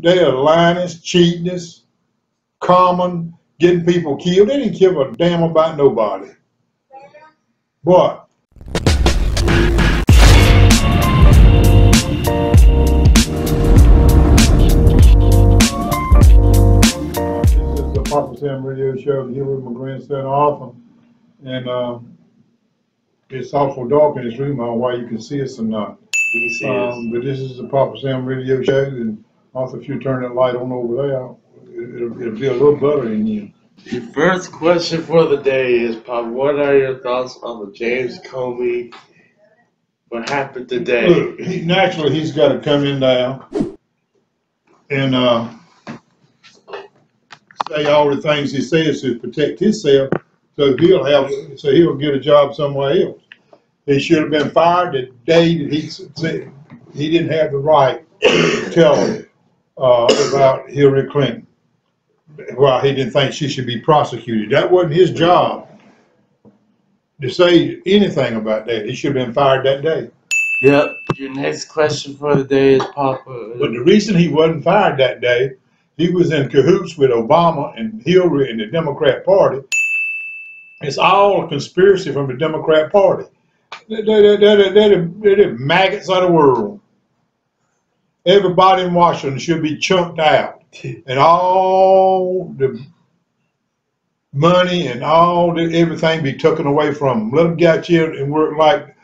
They are lying, cheating, common, getting people killed. They didn't give a damn about nobody. But this is the Papa Sam radio show. I'm here with my grandson Arthur, and it's awful dark in this room. I don't know why you can see us or not. You can see us. But this is the Papa Sam radio show, and Arthur, if you turn that light on over there, it'll be a little better in here. The first question for the day is, Pop, what are your thoughts on the James Comey? What happened today? Look, naturally, he's got to come in now and say all the things he says to protect himself, so he'll get a job somewhere else. He should have been fired the day that he said he didn't have the right to tell him about Hillary Clinton. Well, he didn't think she should be prosecuted. That wasn't his job to say anything about that. He should have been fired that day. Yep. Your next question for the day is, Papa. But the reason he wasn't fired that day, he was in cahoots with Obama and Hillary and the Democrat Party. It's all a conspiracy from the Democrat Party. They're the maggots of the world. Everybody in Washington should be chunked out. And all the money and everything be taken away from them. Let them get here and work like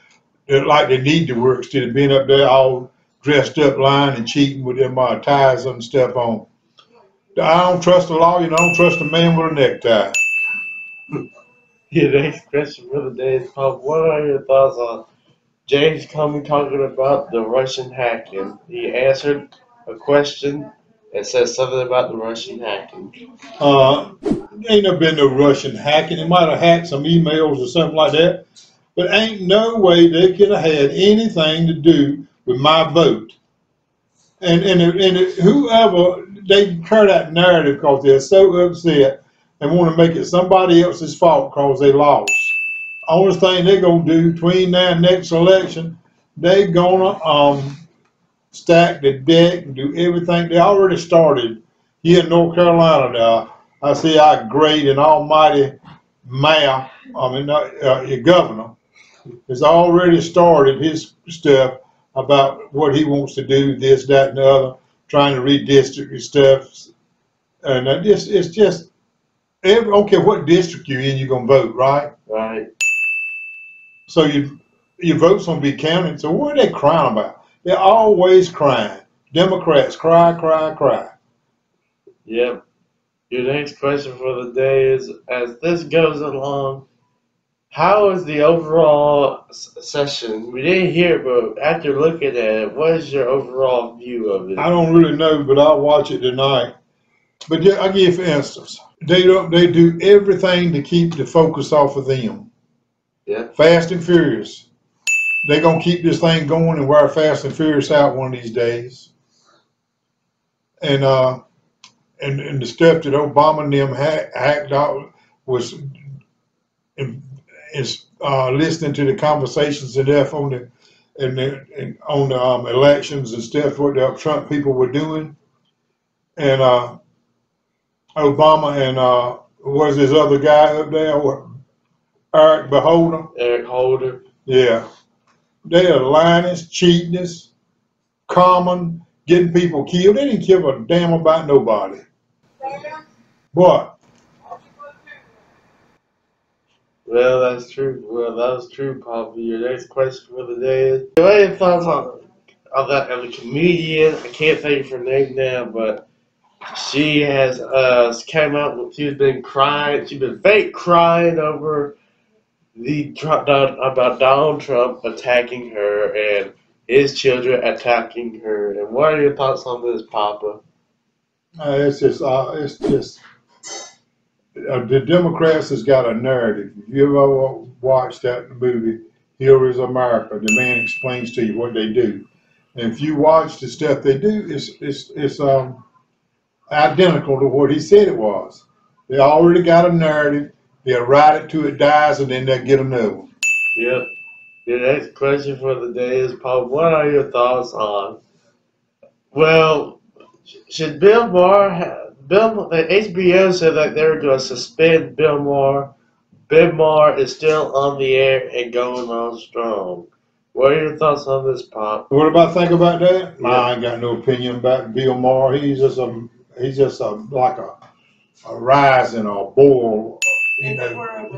they need to work instead of being up there all dressed up, lying and cheating with them ties and stuff on. I don't trust the law, I don't trust a man with a necktie. Your next question for the day is, Pop, what are your thoughts on James Comey talking about the Russian hacking? He answered a question and said something about the Russian hacking. Ain't never been no Russian hacking. They might have hacked some emails or something like that, but ain't no way they could have had anything to do with my vote. And whoever, they carry that narrative because they're so upset and want to make it somebody else's fault because they lost. Only thing they're going to do between now and next election, they're going to stack the deck and do everything. They already started here in North Carolina now. I see our great and almighty mayor, your governor, has already started his stuff about what he wants to do, this, that, and the other, trying to redistrict and stuff. And it's just, I don't care what district you're in, you're going to vote, right? Right. So your vote's going to be counted. So what are they crying about? They're always crying. Democrats cry, cry, cry. Yep. Your next question for the day is, as this goes along, how is the overall session? We didn't hear it, but after looking at it, what is your overall view of it? I don't really know, but I'll watch it tonight. But I'll give you for instance. They do everything to keep the focus off of them. Yeah. Fast and Furious. They're going to keep this thing going and wear Fast and Furious out one of these days. And the stuff that Obama and them hacked out was listening to the conversations and stuff on the elections and stuff what the Trump people were doing. And Obama and what was his other guy up there? Eric Holder. Yeah. They are lying, cheating, common, getting people killed. They didn't give a damn about nobody. What? Well, that's true. Well, that was true, Papa. Your next question for the day is, what are your thoughts on the comedian? I can't think of her name now, but she has came out. She's been crying. She's been fake crying over about Donald Trump attacking her and his children attacking her. And what are your thoughts on this, Papa? It's just the Democrats has got a narrative. If you ever watched that movie, Here is America, the man explains to you what they do. And if you watch the stuff they do, it's identical to what he said it was. They already got a narrative. They'll ride it till it dies, and then they'll get another one. Yep. Your next question for the day is, Paul, what are your thoughts on, well, Should Bill Maher the HBO said that they were going to suspend Bill Maher. Bill Maher is still on the air and going on strong. What are your thoughts on this, Pop? What about think about that? Yeah. I ain't got no opinion about Bill Maher. He's just like a rising or boil,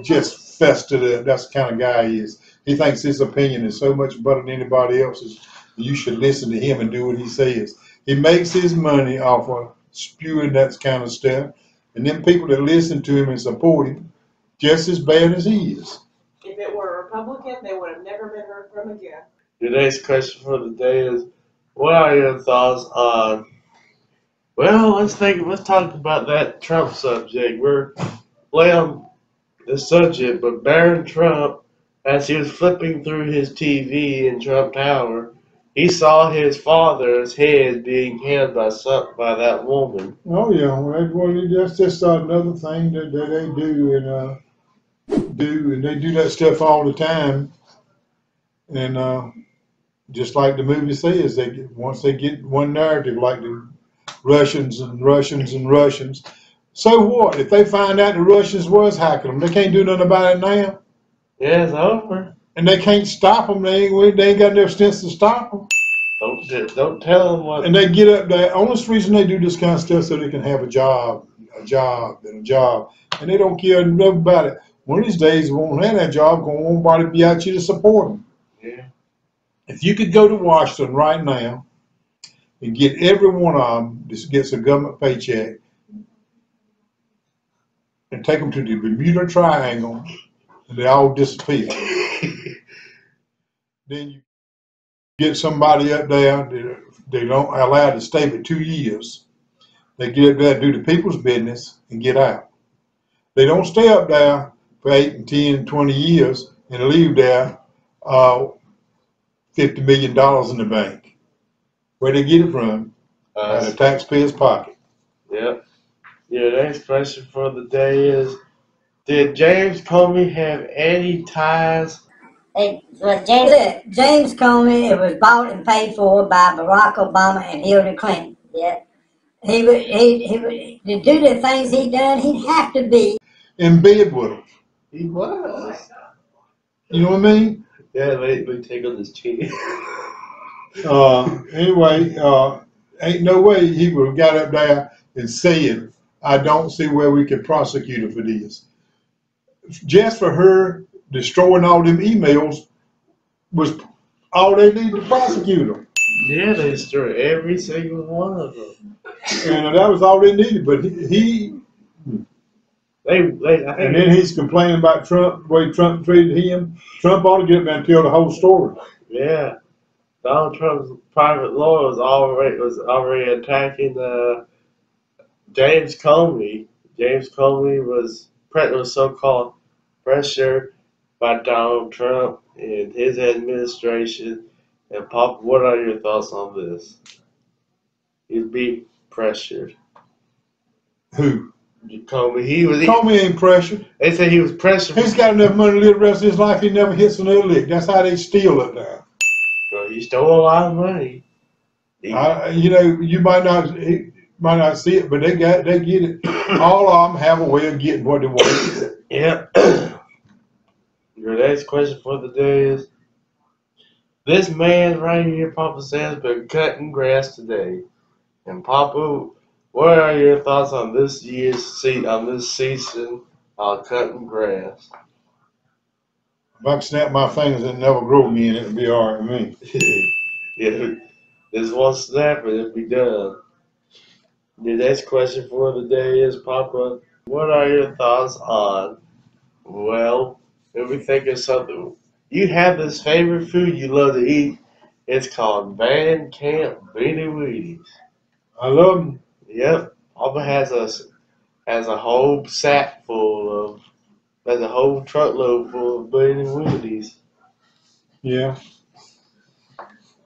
just festered up. That's the kind of guy he is. He thinks his opinion is so much better than anybody else's. You should listen to him and do what he says. He makes his money off of spewing that kind of stuff, and then people that listen to him and support him, just as bad as he is. If it were a Republican, they would have never been heard from again. Today's question for the day is, what are your thoughts on? Well, let's talk about that Trump subject. We're playing the subject, but Barron Trump, as he was flipping through his TV in Trump Tower, he saw his father's head being held by that woman. Oh yeah, well, that's just another thing that they do and they do that stuff all the time. And just like the movie says, once they get one narrative, like the Russians and Russians and Russians. So what? If they find out the Russians was hacking them, they can't do nothing about it now. Yeah, it's over. And they can't stop them. They ain't got enough sense to stop them. Don't tell them what. And they get up there. Only reason they do this kind of stuff so they can have a job, and a job, and they don't care enough about it. One of these days, they won't have that job. Won't nobody be out here to support them. Yeah. If you could go to Washington right now and get every one of them that gets a government paycheck and take them to the Bermuda Triangle, and they all disappear. Then you get somebody up there that they don't allow to stay but 2 years. They get up there, do the people's business, and get out. They don't stay up there for 8 and 10, 20 years and leave there $50 million in the bank. Where they get it from? Out of the taxpayer's pocket. Yep. Your next question for the day is, did James Comey have any ties? James Comey, it was bought and paid for by Barack Obama and Hillary Clinton. Yeah. He would to do the things he done, he'd have to be in bed with them. He was. You know what I mean? Yeah, they take on his chin. Anyway, ain't no way he would have got up there and said, I don't see where we could prosecute her for this. Just for her destroying all them emails was all they needed to prosecute her. Yeah, they destroyed every single one of them. And that was all they needed. But and then he's complaining about Trump, the way Trump treated him. Trump ought to get up there and tell the whole story. Yeah. Donald Trump's private lawyer was already attacking James Comey. James Comey was so-called pressured by Donald Trump and his administration. And Pop, what are your thoughts on this? He's being pressured. Who? Comey. Comey ain't pressured. They say he was pressured. He's got enough money to live the rest of his life. He never hits another lick. That's how they steal it now. Well, he stole a lot of money. You might not see it, but they get it. All of them have a way of getting what they want. Yeah. Your next question for the day is, this man right here, Papa Sam's been cutting grass today. And Papa, what are your thoughts on this season of cutting grass? If I could snap my fingers and never grow again, it'd be all right with me. Yeah, this one snap and it'll be done. The next question for the day is, Papa, what are your thoughts on, well, let me think of something. You have this favorite food you love to eat. It's called Van Camp Beanie Weenies. I love them. Yep. Papa has a whole sack has a whole truckload full of Beanie Weenies. Yeah.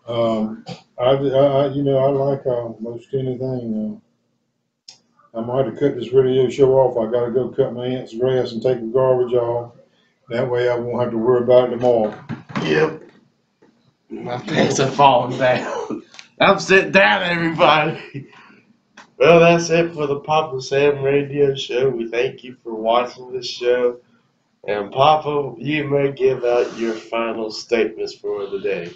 I like most anything. I'm going to have to cut this radio show off. I got to go cut my aunt's grass and take the garbage off. That way I won't have to worry about it tomorrow. Yep. My pants are falling down. I'm sitting down, everybody. Well, that's it for the Papa Sam Radio Show. We thank you for watching this show. And Papa, you may give out your final statements for the day.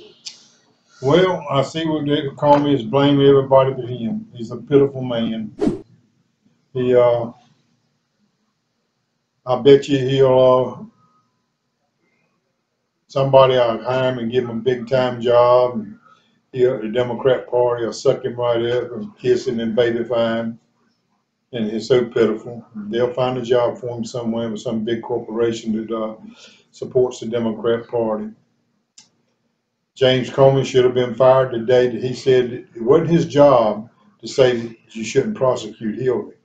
Well, I see what they call me is blame everybody but him. He's a pitiful man. He, I bet you he'll, somebody will hire him and give him a big time job. And the Democrat Party will suck him right up and kiss him and babyfy him. And it's so pitiful. They'll find a job for him somewhere with some big corporation that supports the Democrat Party. James Comey should have been fired the day that he said it wasn't his job to say that you shouldn't prosecute Hillary.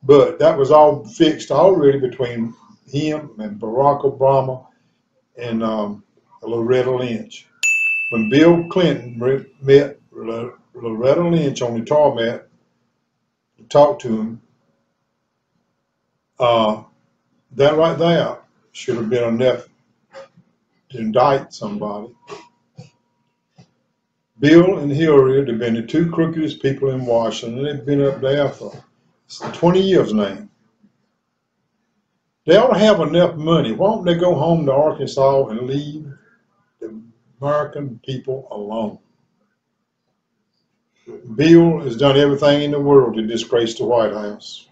But that was all fixed already between him and Barack Obama and Loretta Lynch. When Bill Clinton met Loretta Lynch on the tarmac to talk to him, that right there should have been enough to indict somebody. Bill and Hillary have been the two crookedest people in Washington. They've been up there for 20 years now. They ought to have enough money. Why don't they go home to Arkansas and leave the American people alone? Bill has done everything in the world to disgrace the White House.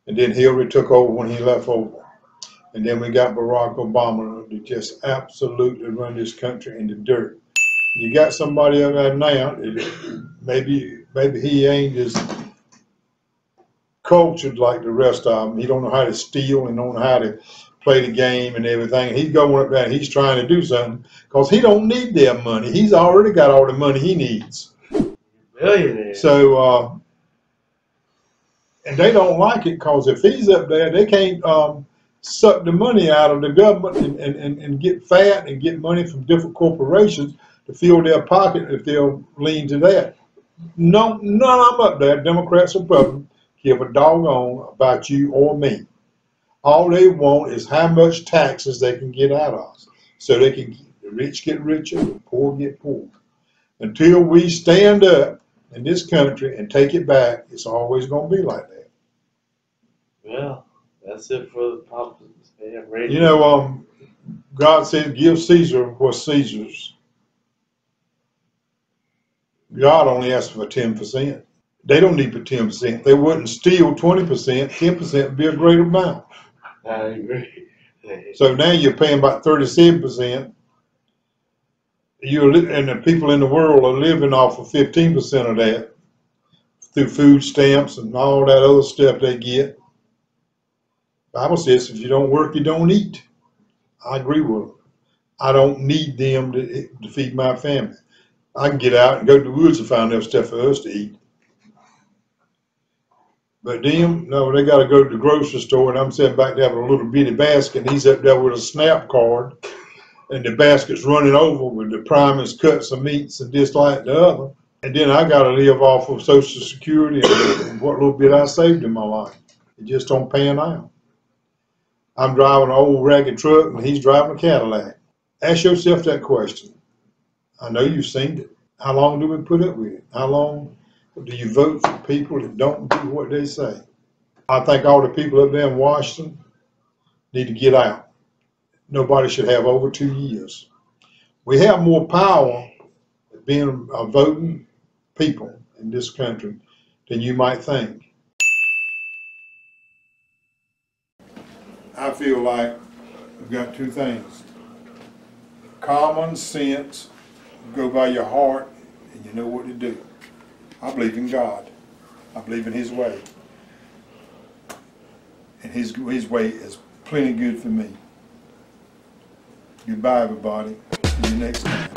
And then Hillary took over when he left over. And then we got Barack Obama to just absolutely run this country in the dirt. You got somebody up there now, maybe he ain't as cultured like the rest of them. He don't know how to steal and don't know how to play the game and everything. He's going up there and he's trying to do something because he don't need their money. He's already got all the money he needs. Billionaire. So, and they don't like it because if he's up there, they can't suck the money out of the government and get fat and get money from different corporations to fill their pocket if they'll lean to that. No, none of them up there, Democrats or Republicans, give a doggone about you or me. All they want is how much taxes they can get out of us. So they can, the rich get richer, the poor get poor. Until we stand up in this country and take it back, it's always going to be like that. Well, that's it for the Papa Sam Radio. You know, God said, give Caesar what's Caesar's. God only asked for 10%. They don't need for 10%. They wouldn't steal 20%. 10% would be a great amount. I agree. So now you're paying about 37%. And the people in the world are living off of 15% of that through food stamps and all that other stuff they get. The Bible says if you don't work, you don't eat. I agree with them. I don't need them to feed my family. I can get out and go to the woods and find enough stuff for us to eat. But them, no, they got to go to the grocery store, and I'm sitting back there with a little bitty basket, and he's up there with a SNAP card, and the basket's running over with the primers, cuts of meats, and this, like, the other. And then I got to live off of Social Security and what little bit I saved in my life. It just don't pan out. I'm driving an old ragged truck, and he's driving a Cadillac. Ask yourself that question. I know you've seen it. How long do we put up with it? How long do you vote for people that don't do what they say? I think all the people up there in Washington need to get out. Nobody should have over 2 years. We have more power being a voting people in this country than you might think. I feel like we've got two things. Common sense, go by your heart, and you know what to do. I believe in God. I believe in His way. And His way is plenty good for me. Goodbye, everybody. See you next time.